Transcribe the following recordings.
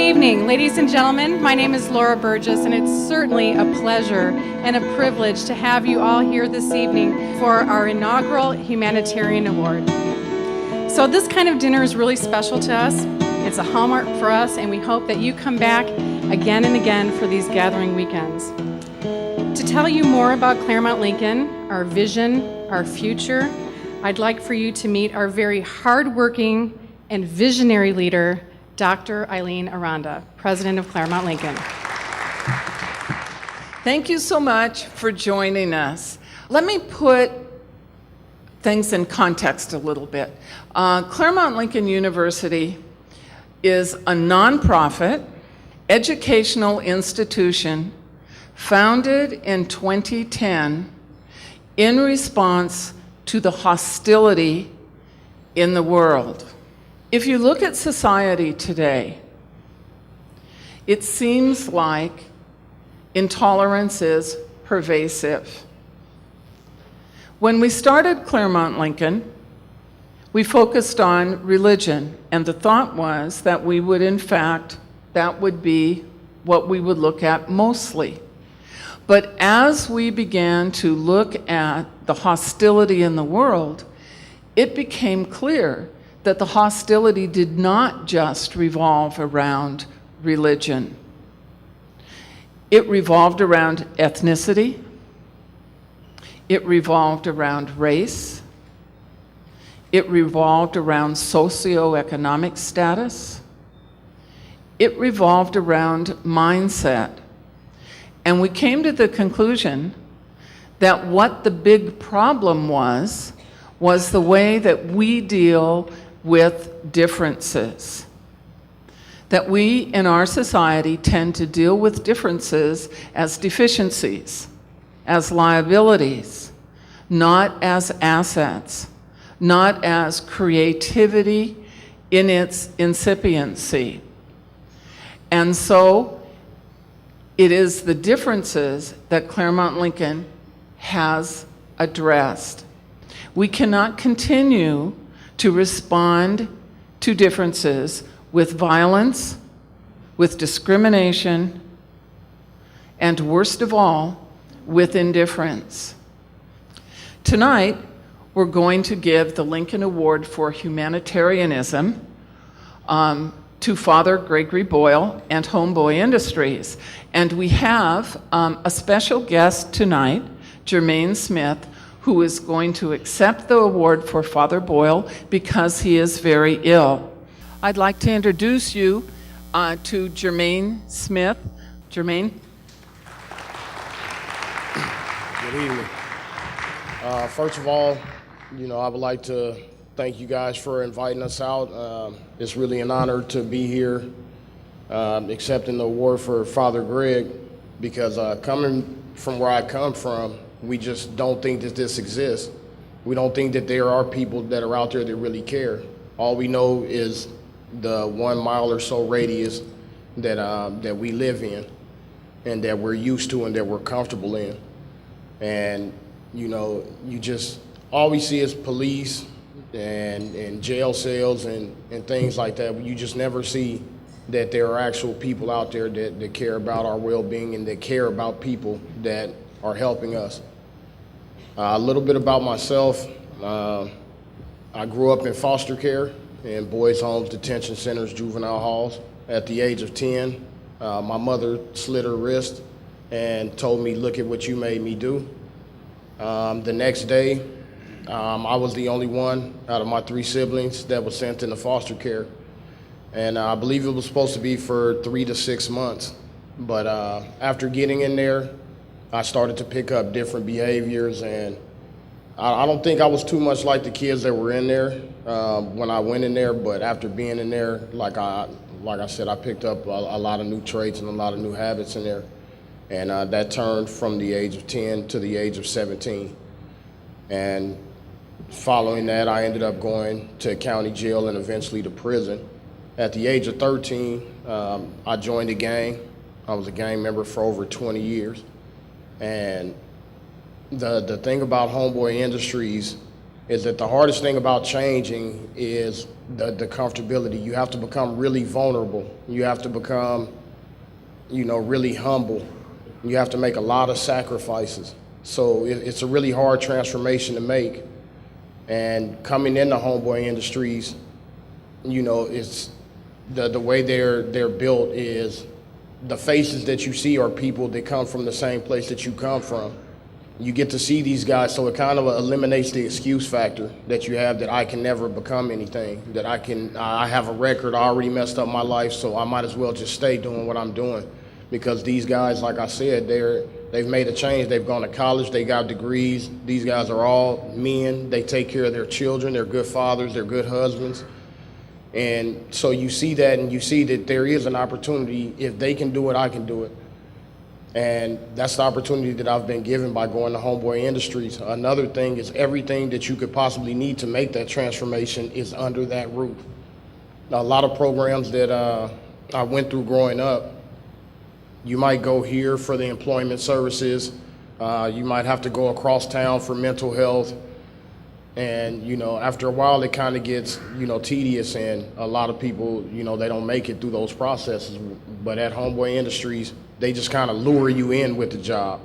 evening, ladies and gentlemen. My name is Laura Burgess, and it's certainly a pleasure and a privilege to have you all here this evening for our inaugural Humanitarian Award. So this kind of dinner is really special to us. It's a hallmark for us, and we hope that you come back again and again for these gathering weekends. To tell you more about Claremont Lincoln, our vision, our future, I'd like for you to meet our very hardworking and visionary leader, Dr. Eileen Aranda, President of Claremont Lincoln. Thank you so much for joining us. Let me put things in context a little bit. Claremont Lincoln University is a nonprofit educational institution founded in 2010 in response to the hostility in the world. If you look at society today, it seems like intolerance is pervasive. When we started Claremont Lincoln, we focused on religion, and the thought was that we would, in fact, that would be what we would look at mostly. But as we began to look at the hostility in the world, it became clear that the hostility did not just revolve around religion. It revolved around ethnicity. It revolved around race. It revolved around socioeconomic status. It revolved around mindset. And we came to the conclusion that what the big problem was the way that we deal with differences. That we in our society tend to deal with differences as deficiencies, as liabilities, not as assets, not as creativity in its incipiency. And so it is the differences that Claremont Lincoln has addressed. We cannot continue to respond to differences with violence, with discrimination, and worst of all, with indifference. Tonight, we're going to give the Lincoln Award for Humanitarianism to Father Gregory Boyle and Homeboy Industries. And we have a special guest tonight, Jermaine Smith, who is going to accept the award for Father Boyle because he is very ill. I'd like to introduce you to Jermaine Smith. Jermaine? Good evening. First of all, I would like to thank you guys for inviting us out. It's really an honor to be here accepting the award for Father Greg, because coming from where I come from, we just don't think that this exists. We don't think that there are people that are out there that really care. All we know is the 1 mile or so radius that we live in and that we're used to and that we're comfortable in. And, you just, all we see is police and jail cells and things like that. You just never see that there are actual people out there that care about our well-being and that care about people that are helping us. A little bit about myself. I grew up in foster care in boys' homes, detention centers, juvenile halls. At the age of 10, my mother slit her wrist and told me, "Look at what you made me do." The next day, I was the only one out of my 3 siblings that was sent into foster care. And I believe it was supposed to be for 3 to 6 months. But after getting in there, I started to pick up different behaviors, and I don't think I was too much like the kids that were in there when I went in there, but after being in there, like I said, I picked up a lot of new traits and a lot of new habits in there. And that turned from the age of 10 to the age of 17. And following that, I ended up going to county jail and eventually to prison. At the age of 13, I joined a gang. I was a gang member for over 20 years. And the thing about Homeboy Industries is that the hardest thing about changing is the comfortability. You have to become really vulnerable. You have to become, really humble. You have to make a lot of sacrifices. So it's a really hard transformation to make. And coming into Homeboy Industries, it's the way they're built is the faces that you see are people that come from the same place that you come from. You get to see these guys, so it kind of eliminates the excuse factor that you have that I can never become anything, that I have a record, I already messed up my life, so I might as well just stay doing what I'm doing. Because these guys, like I said, they've made a change. They've gone to college, they got degrees. These guys are all men. They take care of their children. They're good fathers. They're good husbands. And so you see that, and you see that there is an opportunity. If they can do it, I can do it. And that's the opportunity that I've been given by going to Homeboy Industries. Another thing is everything that you could possibly need to make that transformation is under that roof. Now, a lot of programs that I went through growing up, you might go here for the employment services. You might have to go across town for mental health. And, after a while, it kind of gets, tedious, and a lot of people, they don't make it through those processes. But at Homeboy Industries, they just kind of lure you in with the job,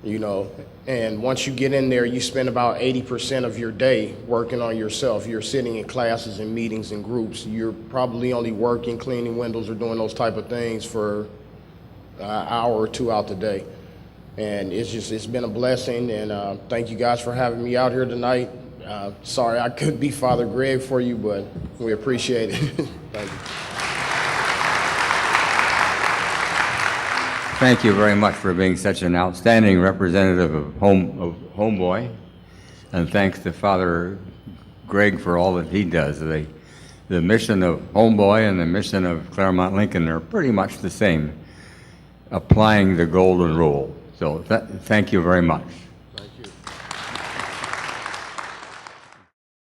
and once you get in there, you spend about 80% of your day working on yourself. You're sitting in classes and meetings and groups. You're probably only working, cleaning windows, or doing those type of things for an hour or two out the day. And it's been a blessing, and thank you guys for having me out here tonight. Sorry I couldn't be Father Greg for you, but we appreciate it. Thank you. Thank you very much for being such an outstanding representative of Homeboy, and thanks to Father Greg for all that he does. The mission of Homeboy and the mission of Claremont Lincoln are pretty much the same, applying the golden rule. So thank you very much.